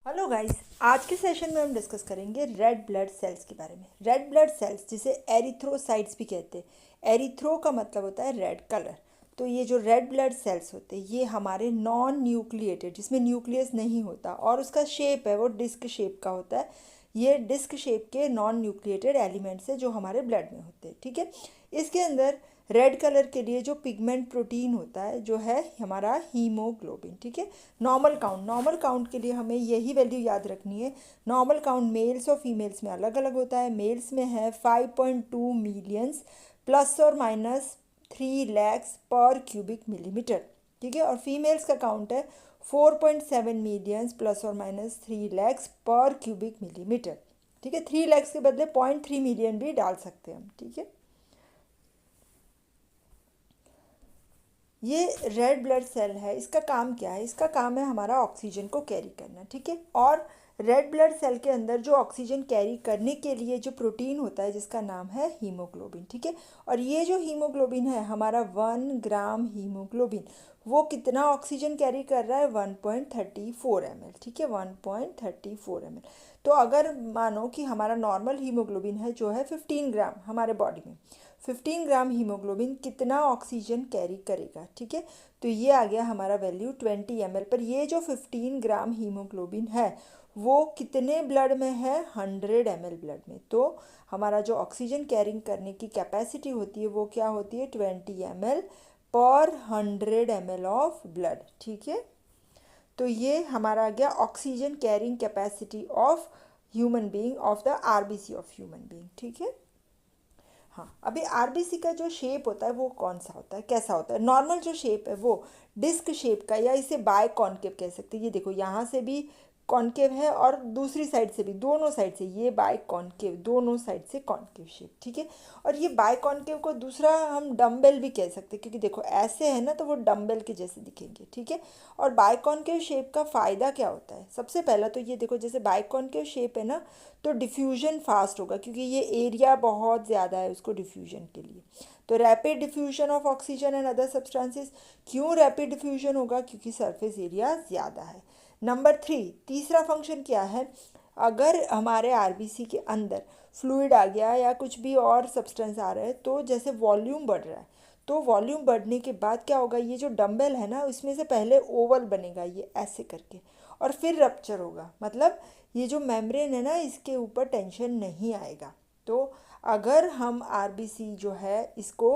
Hello guys, आज के session में हम डिस्कस करेंगे रेड ब्लड सेल्स के बारे में। रेड ब्लड सेल्स जिसे एरिथ्रोसाइट्स भी कहते हैं। एरिथ्रो का मतलब होता है रेड कलर। तो ये जो रेड ब्लड सेल्स होते हैं ये हमारे नॉन न्यूक्लिएटेड, जिसमें न्यूक्लियस नहीं होता और उसका शेप है वो डिस्क शेप का होता है। ये डिस्क शेप के नॉन न्यूक्लिएटेड एलिमेंट्स है जो हमारे ब्लड में होते हैं। ठीक है, इसके अंदर रेड कलर के लिए जो पिगमेंट प्रोटीन होता है जो है हमारा हीमोग्लोबिन। ठीक है, नॉर्मल काउंट के लिए हमें यही वैल्यू याद रखनी है। नॉर्मल काउंट मेल्स और फीमेल्स में अलग अलग होता है। मेल्स में है 5.2 मिलियंस प्लस और माइनस 3 लैक्स पर क्यूबिक मिलीमीटर। ठीक है, और फीमेल्स का काउंट है 4.7 मिलियंस प्लस और माइनस 3 लैक्स पर क्यूबिक मिलीमीटर। ठीक है, 3 लैक्स के बदले 0.3 मिलियन भी डाल सकते हैं हम। ठीक है, ये रेड ब्लड सेल है, इसका काम क्या है? इसका काम है हमारा ऑक्सीजन को कैरी करना। ठीक है, और रेड ब्लड सेल के अंदर जो ऑक्सीजन कैरी करने के लिए जो प्रोटीन होता है जिसका नाम है हीमोग्लोबिन। ठीक है, और ये जो हीमोग्लोबिन है हमारा 1 ग्राम हीमोग्लोबिन वो कितना ऑक्सीजन कैरी कर रहा है? 1.34 ml। ठीक है, 1.34 ml। तो अगर मानो कि हमारा नॉर्मल हीमोग्लोबिन है जो है 15 ग्राम हमारे बॉडी में, 15 ग्राम हीमोग्लोबिन कितना ऑक्सीजन कैरी करेगा? ठीक है, तो ये आ गया हमारा वैल्यू 20 ml। पर ये जो 15 ग्राम हीमोग्लोबिन है वो कितने ब्लड में है? 100 ml ब्लड में। तो हमारा जो ऑक्सीजन कैरिंग करने की कैपेसिटी होती है वो क्या होती है? 20 ml पर 100 ml ऑफ ब्लड। ठीक है, तो ये हमारा आ गया oxygen carrying capacity of human being, of the RBC of human being. ठीक है, हाँ, अभी आरबीसी का जो शेप होता है वो कौन सा होता है, कैसा होता है? नॉर्मल जो शेप है वो डिस्क शेप का, या इसे बाय कॉन्केव कह सकते हैं। ये देखो यहाँ से भी कॉन्केव है और दूसरी साइड से भी, दोनों साइड से ये बाय कॉन्केव, दोनों साइड से कॉन्केव शेप। ठीक है, और ये बाय कॉन्केव को दूसरा हम डम्बेल भी कह सकते हैं क्योंकि देखो ऐसे है ना तो वो डम्बेल के जैसे दिखेंगे। ठीक है, और बाय कॉन्केव शेप का फ़ायदा क्या होता है? सबसे पहला तो ये देखो, जैसे बाय कॉन्केव शेप है ना तो डिफ्यूजन फास्ट होगा क्योंकि ये एरिया बहुत ज़्यादा है उसको डिफ्यूजन के लिए। तो rapid diffusion of oxygen and other substances. क्यों रैपिड डिफ्यूजन होगा? क्योंकि सरफेस एरिया ज़्यादा है। नंबर 3, तीसरा फंक्शन क्या है? अगर हमारे आरबीसी के अंदर फ्लूइड आ गया या कुछ भी और सब्सटेंस आ रहा है तो जैसे वॉल्यूम बढ़ रहा है, तो वॉल्यूम बढ़ने के बाद क्या होगा? ये जो डंबल है ना उसमें से पहले ओवल बनेगा ये ऐसे करके, और फिर रप्चर होगा। मतलब ये जो मेम्ब्रेन है ना इसके ऊपर टेंशन नहीं आएगा। तो अगर हम आरबीसी जो है इसको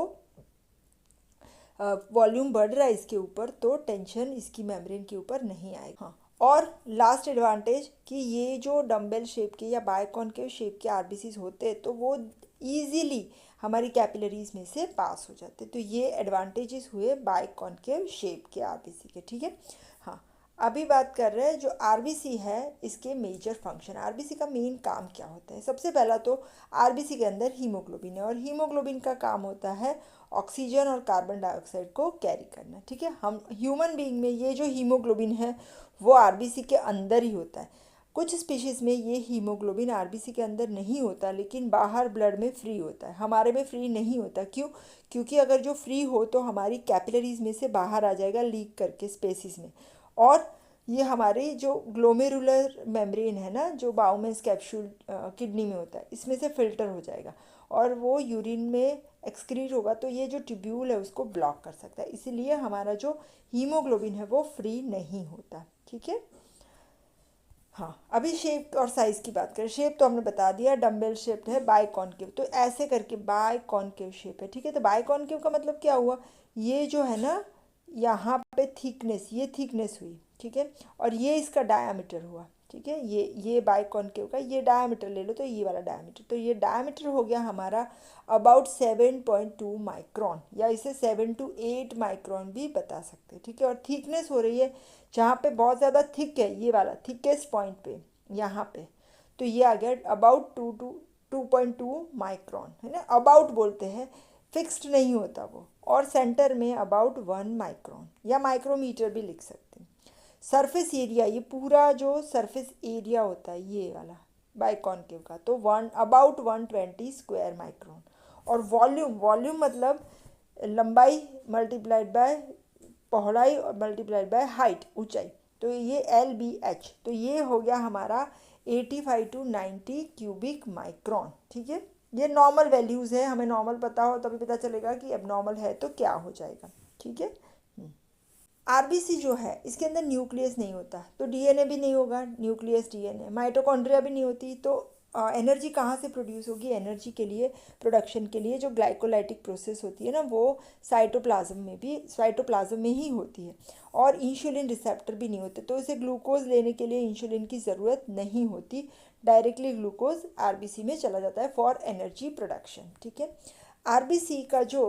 वॉल्यूम बढ़ रहा है इसके ऊपर तो टेंशन इसकी मेम्ब्रेन के ऊपर नहीं आएगा। हाँ, और लास्ट एडवांटेज कि ये जो डंबल शेप के या बायकॉन्केव शेप के आरबीसीज होते हैं तो वो इजीली हमारी कैपिलरीज में से पास हो जाते हैं। तो ये एडवांटेजेस हुए बायकॉन्केव शेप के आरबीसी के। ठीक है, हाँ, अभी बात कर रहे हैं जो आरबीसी है इसके मेजर फंक्शन। आरबीसी का मेन काम क्या होता है? सबसे पहला तो आरबीसी के अंदर हीमोग्लोबिन है और हीमोग्लोबिन का काम होता है ऑक्सीजन और कार्बन डाइऑक्साइड को कैरी करना। ठीक है, हम ह्यूमन बीइंग में ये जो हीमोग्लोबिन है वो आरबीसी के अंदर ही होता है। कुछ स्पीशीज़ में ये हीमोग्लोबिन आरबीसी के अंदर नहीं होता लेकिन बाहर ब्लड में फ्री होता है। हमारे में फ्री नहीं होता। क्यों? क्योंकि अगर जो फ्री हो तो हमारी कैपिलरीज में से बाहर आ जाएगा लीक करके स्पेसिस में, और ये हमारी जो ग्लोमेरुलर मेम्ब्रेन है ना जो बाउमेंस कैप्सूल किडनी में होता है इसमें से फिल्टर हो जाएगा और वो यूरिन में एक्सक्रीट होगा तो ये जो ट्यूब्यूल है उसको ब्लॉक कर सकता है। इसीलिए हमारा जो हीमोग्लोबिन है वो फ्री नहीं होता। ठीक है, हाँ, अभी शेप और साइज़ की बात करें। शेप तो हमने बता दिया, डम्बल शेप है, बाय कॉन्केव, तो ऐसे करके बाय कॉन्केव शेप है। ठीक है, तो बाय कॉन्केव का मतलब क्या हुआ? ये जो है ना यहाँ पे थिकनेस, ये थिकनेस हुई। ठीक है, और ये इसका डायामीटर हुआ। ठीक है, ये बाय कॉन्केव का ये डायामीटर ले लो तो ये वाला डायामीटर, तो ये डायामीटर हो गया हमारा अबाउट 7.2 माइक्रोन, या इसे 7 to 8 माइक्रोन भी बता सकते हैं। ठीक है, और थिकनेस हो रही है जहाँ पे बहुत ज़्यादा थिक है, ये वाला थिकेस्ट पॉइंट पे यहाँ पे, तो ये आ गया अबाउट 2.2 माइक्रोन, है ना। अबाउट बोलते हैं, फिक्स्ड नहीं होता वो। और सेंटर में अबाउट 1 माइक्रोन या माइक्रोमीटर भी लिख सकते हैं। सरफेस एरिया, ये पूरा जो सरफेस एरिया होता है ये वाला बाइकॉन्केव का, तो अबाउट 120 स्क्वायर माइक्रोन। और वॉल्यूम मतलब लंबाई मल्टीप्लाइड बाय पौड़ाई और मल्टीप्लाइड बाय हाइट, ऊंचाई, तो ये LBH, तो ये हो गया हमारा 85 टू 90 क्यूबिक माइक्रोन। ठीक है, ये नॉर्मल वैल्यूज़ है, हमें नॉर्मल पता हो तभी पता चलेगा कि अब नॉर्मल है तो क्या हो जाएगा। ठीक है। आरबीसी जो है इसके अंदर न्यूक्लियस नहीं होता, तो डीएनए भी नहीं होगा, न्यूक्लियस डीएनए, माइटोकॉन्ड्रिया भी नहीं होती, तो एनर्जी कहाँ से प्रोड्यूस होगी? एनर्जी के लिए, प्रोडक्शन के लिए जो ग्लाइकोलाइटिक प्रोसेस होती है ना, वो साइटोप्लाज्म में ही होती है। और इंसुलिन रिसेप्टर भी नहीं होते, तो इसे ग्लूकोज लेने के लिए इंसुलिन की ज़रूरत नहीं होती, डायरेक्टली ग्लूकोज आरबीसी में चला जाता है फॉर एनर्जी प्रोडक्शन। ठीक है। आरबीसी का जो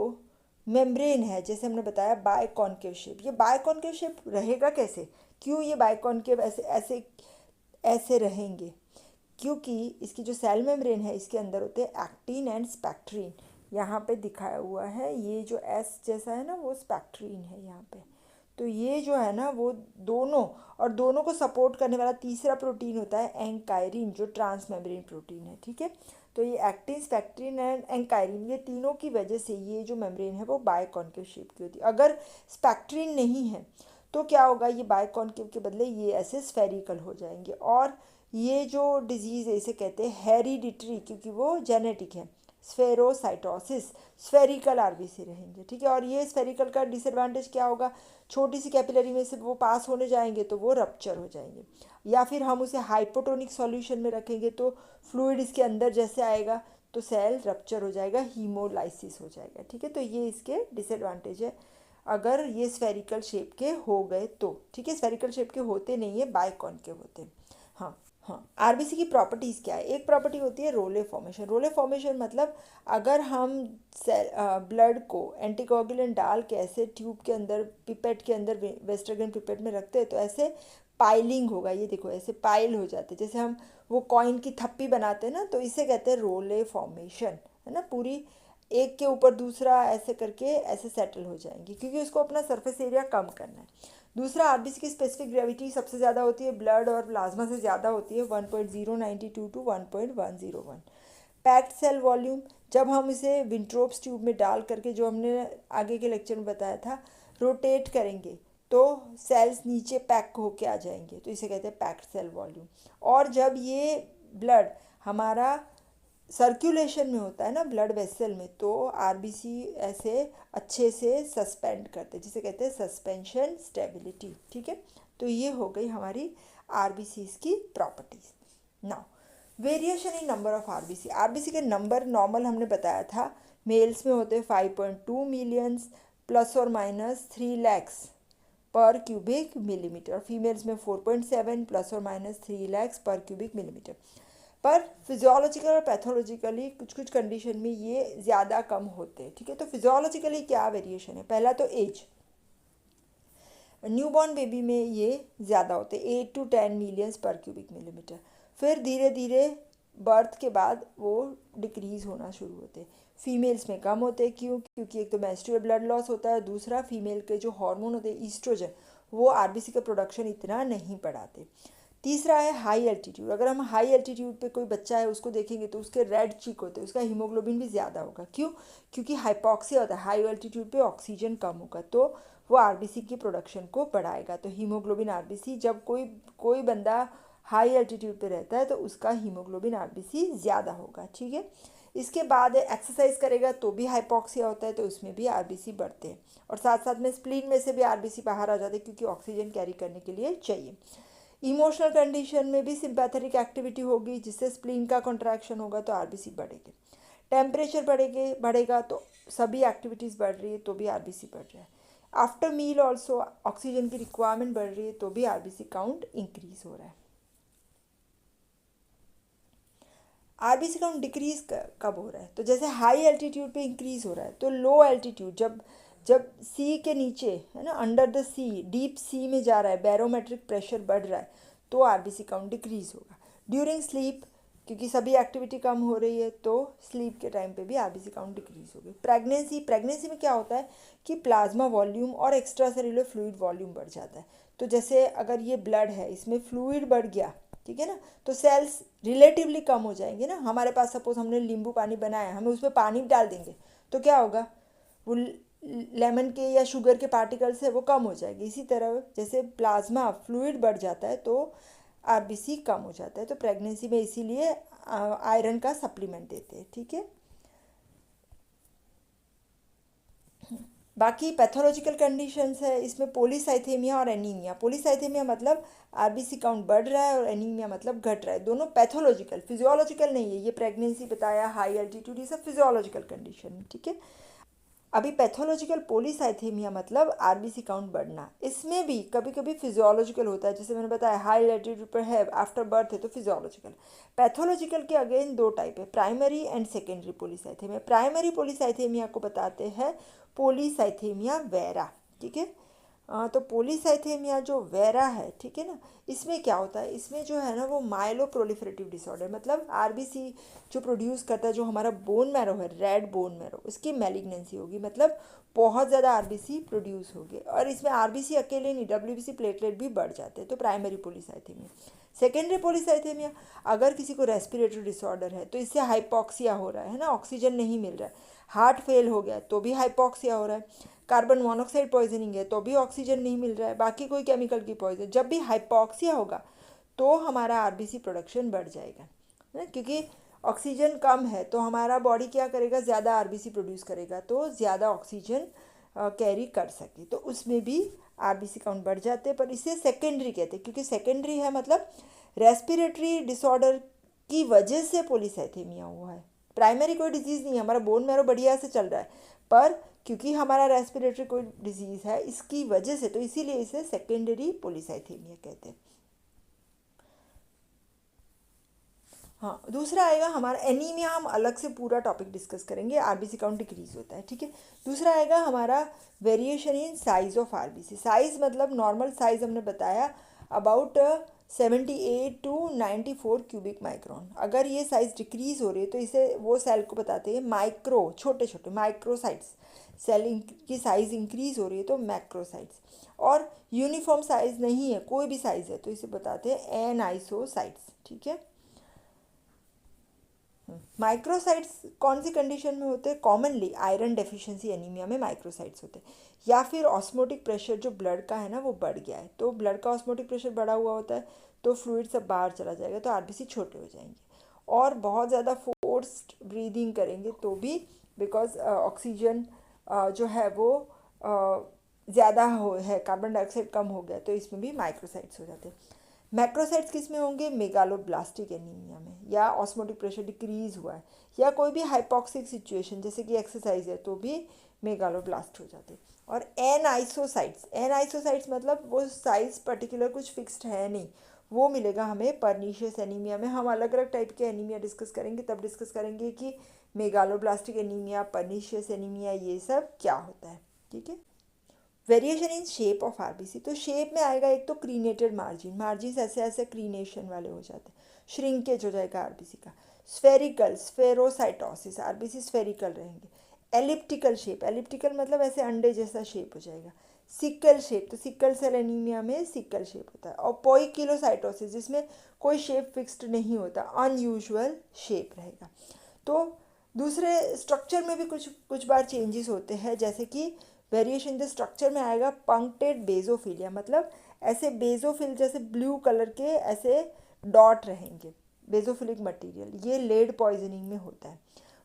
मेम्ब्रेन है, जैसे हमने बताया बायकॉन्केव शेप, ये बायकॉन्केव शेप रहेगा कैसे? क्यों ये बायकॉन्केव ऐसे ऐसे ऐसे रहेंगे? क्योंकि इसकी जो सेल मेम्ब्रेन है इसके अंदर होते हैं एक्टिन एंड स्पेक्ट्रीन। यहाँ पे दिखाया हुआ है, ये जो एस जैसा है ना वो स्पेक्ट्रीन है यहाँ पे। तो ये जो है ना वो दोनों, और दोनों को सपोर्ट करने वाला तीसरा प्रोटीन होता है एंकायरिन, जो ट्रांस मेम्ब्रेन प्रोटीन है। ठीक है। तो ये एक्टिन, स्पेक्ट्रिन एंड एंकायरिन, ये तीनों की वजह से ये जो मेम्ब्रेन है वो बायकॉन्केव शेप की होती है। अगर स्पेक्ट्रिन नहीं है तो क्या होगा? ये बायकॉन्केव के बदले ये ऐसे स्फेरिकल हो जाएंगे। और ये जो डिजीज़ है इसे कहते हैं हेरिडिटरी, क्योंकि वो जेनेटिक है। स्फेरोसाइटोसिस, स्फेरिकल आरबीसी रहेंगे। ठीक है। और ये स्फेरिकल का डिसएडवांटेज क्या होगा? छोटी सी कैपिलरी में से वो पास होने जाएंगे तो वो रप्चर हो जाएंगे, या फिर हम उसे हाइपोटोनिक सॉल्यूशन में रखेंगे तो फ्लूइड इसके अंदर जैसे आएगा तो सेल रप्चर हो जाएगा, हीमोलाइसिस हो जाएगा। ठीक है। तो ये इसके डिसएडवांटेज है अगर ये स्फेरिकल शेप के हो गए तो। ठीक है। स्फेरिकल शेप के होते नहीं है, बायकॉन्केव होते हैं। हाँ हाँ। आरबीसी की प्रॉपर्टीज़ क्या है? एक प्रॉपर्टी होती है रोले फॉर्मेशन। रोले फॉर्मेशन मतलब अगर हम ब्लड को एंटीकोगुलेंट डाल के ऐसे ट्यूब के अंदर, पिपेट के अंदर, वेस्टर्गन पिपेट में रखते हैं तो ऐसे पाइलिंग होगा। ये देखो ऐसे पाइल हो जाते, जैसे हम वो कॉइन की थप्पी बनाते हैं ना, तो इसे कहते हैं रोले फॉर्मेशन, है ना। पूरी एक के ऊपर दूसरा ऐसे करके ऐसे सेटल हो जाएंगी, क्योंकि उसको अपना सरफेस एरिया कम करना है। दूसरा, आरबीसी की स्पेसिफिक ग्रेविटी सबसे ज़्यादा होती है, ब्लड और प्लाज्मा से ज़्यादा होती है, 1.092 टू 1.101। पैक्ड सेल वॉल्यूम, जब हम इसे विंट्रोप्स ट्यूब में डाल करके, जो हमने आगे के लेक्चर में बताया था, रोटेट करेंगे तो सेल्स नीचे पैक होके आ जाएंगे, तो इसे कहते हैं पैक्ड सेल वॉल्यूम। और जब ये ब्लड हमारा सर्कुलेशन में होता है ना, ब्लड वेसल में, तो आरबीसी ऐसे अच्छे से सस्पेंड करते हैं, जिसे कहते हैं सस्पेंशन स्टेबिलिटी। ठीक है। तो ये हो गई हमारी आरबीसीज की properties. Now variation in number of RBC. RBC के नंबर नॉर्मल हमने बताया था, मेल्स में होते हैं 5.2 मिलियंस प्लस और माइनस 3 लैक्स पर क्यूबिक मिलीमीटर, फीमेल्स में 4.7 प्लस और माइनस 3 लैक्स पर क्यूबिक मिलीमीटर। पर फिजियोलॉजिकल और पैथोलॉजिकली कुछ कुछ कंडीशन में ये ज़्यादा कम होते हैं। ठीक है। तो फिजियोलॉजिकली क्या वेरिएशन है? पहला तो एज, न्यूबॉर्न बेबी में ये ज़्यादा होते हैं, 8 टू 10 मिलियंस पर क्यूबिक मिलीमीटर। फिर धीरे धीरे बर्थ के बाद वो डिक्रीज़ होना शुरू होते हैं। फीमेल्स में कम होते हैं, क्यों? क्योंकि एक तो मेंस्ट्रुअल ब्लड लॉस होता है, दूसरा फीमेल के जो हार्मोन होते हैं ईस्ट्रोजन, वो आरबीसी का प्रोडक्शन इतना नहीं बढ़ाते। तीसरा है हाई एल्टीट्यूड। अगर हम हाई एल्टीट्यूड पे कोई बच्चा है उसको देखेंगे तो उसके रेड चीक होते हैं, उसका हीमोग्लोबिन भी ज़्यादा होगा। क्यों? क्योंकि हाइपॉक्सिया होता है, हाई एल्टीट्यूड पे ऑक्सीजन कम होगा, तो वो आरबीसी की प्रोडक्शन को बढ़ाएगा। तो हीमोग्लोबिन आरबीसी, जब कोई कोई बंदा हाई एल्टीट्यूड पे रहता है तो उसका हीमोग्लोबिन आरबीसी ज़्यादा होगा। ठीक है। इसके बाद एक्सरसाइज करेगा तो भी हाइपॉक्सिया होता है, तो उसमें भी आरबीसी बढ़ते हैं, और साथ साथ में स्प्लीन में से भी आरबीसी बाहर आ जाते हैं, क्योंकि ऑक्सीजन कैरी करने के लिए चाहिए। इमोशनल कंडीशन में भी सिंपैथेटिक एक्टिविटी होगी, जिससे स्प्लीन का कॉन्ट्रैक्शन होगा तो आरबीसी बढ़ेगी। टेम्परेचर बढ़ेगा तो सभी एक्टिविटीज़ बढ़ रही है तो भी आरबीसी बढ़ रहा है। आफ्टर मील ऑल्सो ऑक्सीजन की रिक्वायरमेंट बढ़ रही है तो भी आरबीसी काउंट इंक्रीज हो रहा है। आरबीसी काउंट डिक्रीज कब हो रहा है? तो जैसे हाई एल्टीट्यूड पे इंक्रीज हो रहा है, तो लो एल्टीट्यूड जब जब सी के नीचे, है ना, under the sea, deep sea में जा रहा है, बैरोमेट्रिक प्रेशर बढ़ रहा है, तो आरबीसी काउंट डिक्रीज होगा। ड्यूरिंग स्लीप, क्योंकि सभी एक्टिविटी कम हो रही है, तो स्लीप के टाइम पे भी आरबीसी काउंट डिक्रीज होगी। प्रेगनेंसी में क्या होता है कि प्लाज्मा वॉल्यूम और एक्स्ट्रा सेल्यूलर फ्लूइड वॉल्यूम बढ़ जाता है। तो जैसे अगर ये ब्लड है, इसमें फ्लूइड बढ़ गया, ठीक है ना, तो सेल्स रिलेटिवली कम हो जाएंगे ना। हमारे पास सपोज हमने नींबू पानी बनाया, हमें उसमें पानी डाल देंगे तो क्या होगा? वो लेमन के या शुगर के पार्टिकल्स है वो कम हो जाएगी। इसी तरह जैसे प्लाज्मा फ्लूइड बढ़ जाता है तो आरबीसी कम हो जाता है। तो प्रेगनेंसी में इसीलिए आयरन का सप्लीमेंट देते हैं, ठीक है। बाकी पैथोलॉजिकल कंडीशंस है इसमें पॉलीसाइथेमिया और एनीमिया। पॉलीसाइथेमिया मतलब आरबीसी काउंट बढ़ रहा है और एनीमिया मतलब घट रहा है। दोनों पैथोलॉजिकल, फिजियोलॉजिकल नहीं है। ये प्रेगनेंसी बताया, हाई एल्टीट्यूड, ये सब फिजियोलॉजिकल कंडीशन है, ठीक है। अभी पैथोलॉजिकल पॉलीसाइथेमिया मतलब आरबीसी काउंट बढ़ना, इसमें भी कभी कभी फिजियोलॉजिकल होता है। जैसे मैंने बताया हाई एल्टीट्यूड पर है, आफ्टर बर्थ है तो फिजियोलॉजिकल। पैथोलॉजिकल के अगेन दो टाइप है, primary and secondary polycythaemia. Primary polycythaemia को बताते हैं पॉलीसाइथेमिया वेरा, ठीक है। तो पॉलीसाइथेमिया जो वेरा है, ठीक है ना, इसमें क्या होता है, इसमें जो है ना वो माइलो प्रोलिफरेटिव डिसऑर्डर, मतलब आरबीसी जो प्रोड्यूस करता है, जो हमारा बोन मैरो है, रेड बोन मैरो, उसकी मैलिग्नेंसी होगी, मतलब बहुत ज़्यादा आरबीसी प्रोड्यूस होगी। और इसमें आरबीसी अकेले नहीं, डब्ल्यूबीसी प्लेटलेट भी बढ़ जाते हैं। तो प्राइमरी पॉलीसाइथेमिया। सेकेंडरी पॉलीसाइथेमिया, अगर किसी को रेस्पिरेटरी डिसऑर्डर है तो इससे हाइपॉक्सिया हो रहा है ना, ऑक्सीजन नहीं मिल रहा है। हार्ट फेल हो गया तो भी हाइपॉक्सिया हो रहा है। कार्बन मोनोऑक्साइड पॉइजनिंग है तो भी ऑक्सीजन नहीं मिल रहा है। बाकी कोई केमिकल की पॉइजन, जब भी हाइपॉक्सिया होगा तो हमारा आरबीसी प्रोडक्शन बढ़ जाएगा ना, क्योंकि ऑक्सीजन कम है तो हमारा बॉडी क्या करेगा, ज़्यादा आरबीसी प्रोड्यूस करेगा तो ज़्यादा ऑक्सीजन कैरी कर सके, तो उसमें भी आरबीसी काउंट बढ़ जाते हैं। पर इसे सेकेंडरी कहते हैं, क्योंकि सेकेंडरी है मतलब रेस्पिरेटरी डिसऑर्डर की वजह से पॉलीसाइथेमिया हुआ है। प्राइमरी कोई डिजीज़ नहीं है, हमारा बोन मैरो बढ़िया से चल रहा है, पर क्योंकि हमारा रेस्पिरेटरी कोई डिजीज़ है इसकी वजह से, तो इसीलिए इसे सेकेंडरी पॉलीसाइथेमिया कहते हैं। हाँ, दूसरा आएगा हमारा एनीमिया, हम अलग से पूरा टॉपिक डिस्कस करेंगे, आरबीसी काउंट डिक्रीज होता है, ठीक है। दूसरा आएगा हमारा variation in size of RBC. Size मतलब नॉर्मल साइज हमने बताया अबाउट 78 to 94 क्यूबिक माइक्रोन। अगर ये साइज डिक्रीज हो रही है तो इसे, वो सेल को बताते हैं माइक्रो, छोटे छोटे माइक्रोसाइट्स। सेल की साइज इंक्रीज हो रही है तो मैक्रोसाइट्स। और यूनिफॉर्म साइज नहीं है, कोई भी साइज है तो इसे बताते हैं एनआइसोसाइट्स, ठीक है। माइक्रोसाइट्स कौन सी कंडीशन में होते हैं, कॉमनली आयरन डेफिशिएंसी एनीमिया में माइक्रोसाइट्स होते हैं, या फिर ऑस्मोटिक प्रेशर जो ब्लड का है ना वो बढ़ गया है, तो ब्लड का ऑस्मोटिक प्रेशर बढ़ा हुआ होता है तो फ्लूइड सब बाहर चला जाएगा तो आरबीसी छोटे हो जाएंगे। और बहुत ज़्यादा फोर्स्ड ब्रीदिंग करेंगे तो भी, बिकॉज ऑक्सीजन जो है वो ज़्यादा हो है, कार्बन डाइऑक्साइड कम हो गया, तो इसमें भी माइक्रोसाइट्स हो जाते हैं। मैक्रोसाइट्स किस में होंगे, मेगालोब्लास्टिक एनीमिया में, या ऑस्मोटिक प्रेशर डिक्रीज हुआ है, या कोई भी हाइपॉक्सिक सिचुएशन जैसे कि एक्सरसाइज है तो भी मेगालोब्लास्ट हो जाते हैं। और एन आइसोसाइट्स मतलब वो साइज पर्टिकुलर कुछ फिक्स्ड है नहीं, वो मिलेगा हमें परनीशियस एनीमिया में। हम अलग अलग टाइप के एनीमिया डिस्कस करेंगे, तब डिस्कस करेंगे कि मेगालोब्लास्टिक एनीमिया, परनीशियस एनीमिया, ये सब क्या होता है, ठीक है। Variation in shape of RBC, तो शेप में आएगा एक तो क्रीनेटेड मार्जिन, मार्जिन ऐसे ऐसे क्रीनेशन वाले हो जाते हैं, श्रिंकेज हो जाएगा आरबीसी का। स्फेरिकल, स्फेरोसाइटोसिस, आरबीसी स्फेरिकल रहेंगे। एलिप्टिकल शेप, एलिप्टिकल मतलब ऐसे अंडे जैसा शेप हो जाएगा। सिकल शेप, तो सिकल सेल एनीमिया में सिकल शेप होता है। और पोइकिलोसाइटोसिस जिसमें कोई शेप फिक्स्ड नहीं होता, अनयूजुअल शेप रहेगा। तो दूसरे स्ट्रक्चर में भी कुछ कुछ बार चेंजेस होते हैं, जैसे कि वेरिएशन द स्ट्रक्चर में आएगा पंक्टेड बेजोफिलिया, मतलब ऐसे बेजोफिल जैसे ब्लू कलर के ऐसे डॉट रहेंगे, बेजोफिलिक मटेरियल, ये लेड पॉइजनिंग में होता है।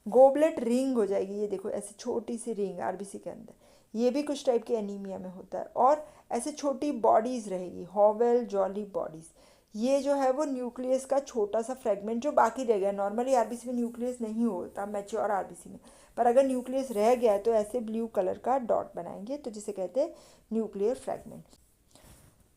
गोबलेट रिंग हो जाएगी, ये देखो ऐसे छोटी सी रिंग आरबीसी के अंदर, ये भी कुछ टाइप के एनीमिया में होता है। और ऐसे छोटी बॉडीज़ रहेगी, हॉवेल जॉली बॉडीज़, ये जो है वो न्यूक्लियस का छोटा सा फ्रेगमेंट जो बाकी रह गया। नॉर्मली आरबीसी में न्यूक्लियस नहीं होता मैच्योर आरबीसी में, पर अगर न्यूक्लियस रह गया है तो ऐसे ब्लू कलर का डॉट बनाएंगे, तो जिसे कहते हैं न्यूक्लियर फ्रेगमेंट।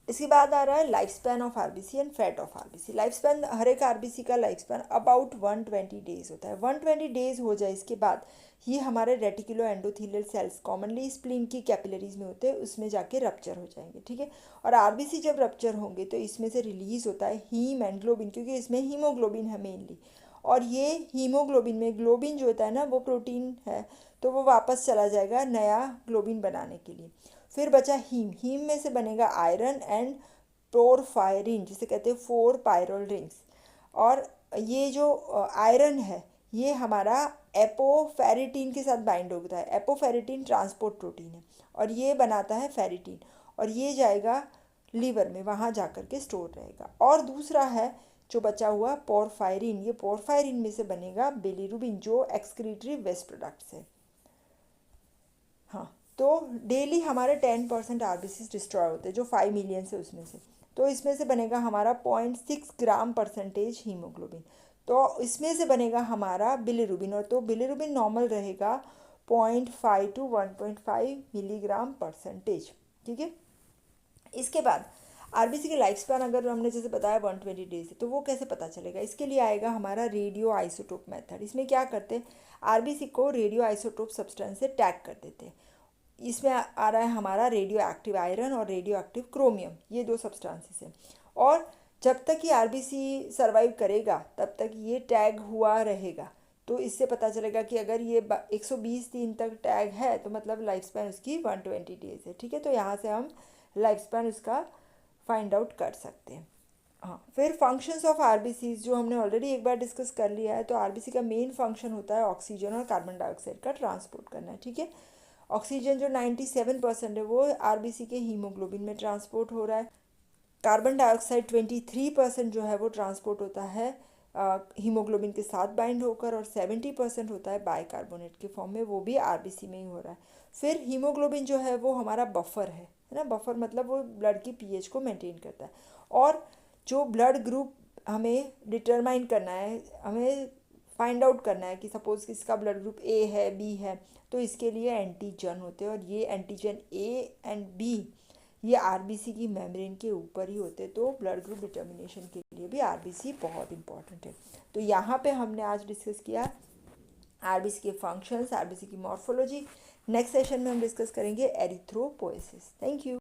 इसके बाद आ रहा है life span of RBC and fat of RBC. Life span, हर एक आरबीसी का लाइफ स्पैन अबाउट 120 डेज होता है। 120 डेज हो जाए इसके बाद ये हमारे reticulo endothelial cells commonly spleen की कैपिलरीज में होते हैं, उसमें जाके रप्चर हो जाएंगे, ठीक है। और आरबीसी जब रप्चर होंगे तो इसमें से रिलीज होता है हीम एंड ग्लोबिन, क्योंकि इसमें हीमोग्लोबिन है मेनली। और ये हीमोग्लोबिन में, ग्लोबिन जो होता है ना वो प्रोटीन है, तो वो वापस चला जाएगा नया ग्लोबिन बनाने के लिए। फिर बचा हीम, हीम में से बनेगा आयरन एंड पोरफायरिन, जिसे कहते हैं 4 पायरोल रिंग्स। और ये जो आयरन है ये हमारा एपोफेरिटीन के साथ बाइंड होता है। एपोफेरिटीन ट्रांसपोर्ट प्रोटीन है और ये बनाता है फेरिटीन, और ये जाएगा लीवर में, वहाँ जाकर के स्टोर रहेगा। और दूसरा है जो बचा हुआ पोरफायरिन, ये पोरफायरिन में से बनेगा बिलीरुबिन, जो एक्सक्रीटरी वेस्ट प्रोडक्ट्स है। हाँ, तो डेली हमारे 10% आरबीसी डिस्ट्रॉय होते हैं, जो 5 मिलियन से उसमें से। तो इसमें से बनेगा हमारा 0.6 ग्राम परसेंटेज हीमोग्लोबिन, तो इसमें से बनेगा हमारा बिलीरुबिन, और तो बिलीरुबिन नॉर्मल रहेगा 0.5 to 1.5 मिलीग्राम परसेंटेज। ठीक है, इसके बाद आरबीसी की लाइफ स्पैन अगर हमने जैसे बताया 120 डेज है, तो वो कैसे पता चलेगा? इसके लिए आएगा हमारा रेडियो आइसोटोप मेथड। इसमें क्या करते हैं, आरबीसी को रेडियो आइसोटोप सब्सटेंस से टैग कर देते हैं। इसमें आ रहा है हमारा रेडियो एक्टिव आयरन और रेडियो एक्टिव क्रोमियम, ये 2 सब्सटेंसेस हैं। और जब तक ये आरबीसी सर्वाइव करेगा तब तक ये टैग हुआ रहेगा। तो इससे पता चलेगा कि अगर ये 120 दिन तक टैग है तो मतलब लाइफ स्पैन उसकी 120 डेज है। ठीक है, तो यहाँ से हम लाइफ स्पैन उसका फाइंड आउट कर सकते हैं। हाँ, फिर फंक्शंस ऑफ आरबीसी जो हमने ऑलरेडी एक बार डिस्कस कर लिया है। तो आरबीसी का मेन फंक्शन होता है ऑक्सीजन और कार्बन डाइऑक्साइड का ट्रांसपोर्ट करना है। ठीक है, ऑक्सीजन जो 97% है वो आरबीसी के हीमोग्लोबिन में ट्रांसपोर्ट हो रहा है। कार्बन डाइऑक्साइड 23% जो है वो ट्रांसपोर्ट होता है हीमोग्लोबिन के साथ बाइंड होकर, और 70% होता है बाइकार्बोनेट के फॉर्म में, वो भी आरबीसी में ही हो रहा है। फिर हीमोग्लोबिन जो है वो हमारा बफर है ना, बफर मतलब वो ब्लड की पीएच को मेंटेन करता है। और जो ब्लड ग्रुप हमें डिटरमाइन करना है, हमें फाइंड आउट करना है कि सपोज़ किसका ब्लड ग्रुप ए है, बी है, तो इसके लिए एंटीजन होते हैं, और ये एंटीजन ए एंड बी ये आरबीसी की मेम्ब्रेन के ऊपर ही होते हैं। तो ब्लड ग्रुप डिटर्मिनेशन के लिए भी आरबीसी बहुत इंपॉर्टेंट है। तो यहाँ पे हमने आज डिस्कस किया आरबीसी के फंक्शंस, आरबीसी की मॉर्फोलॉजी। नेक्स्ट सेशन में हम डिस्कस करेंगे एरिथ्रोपोएसिस। Thank you.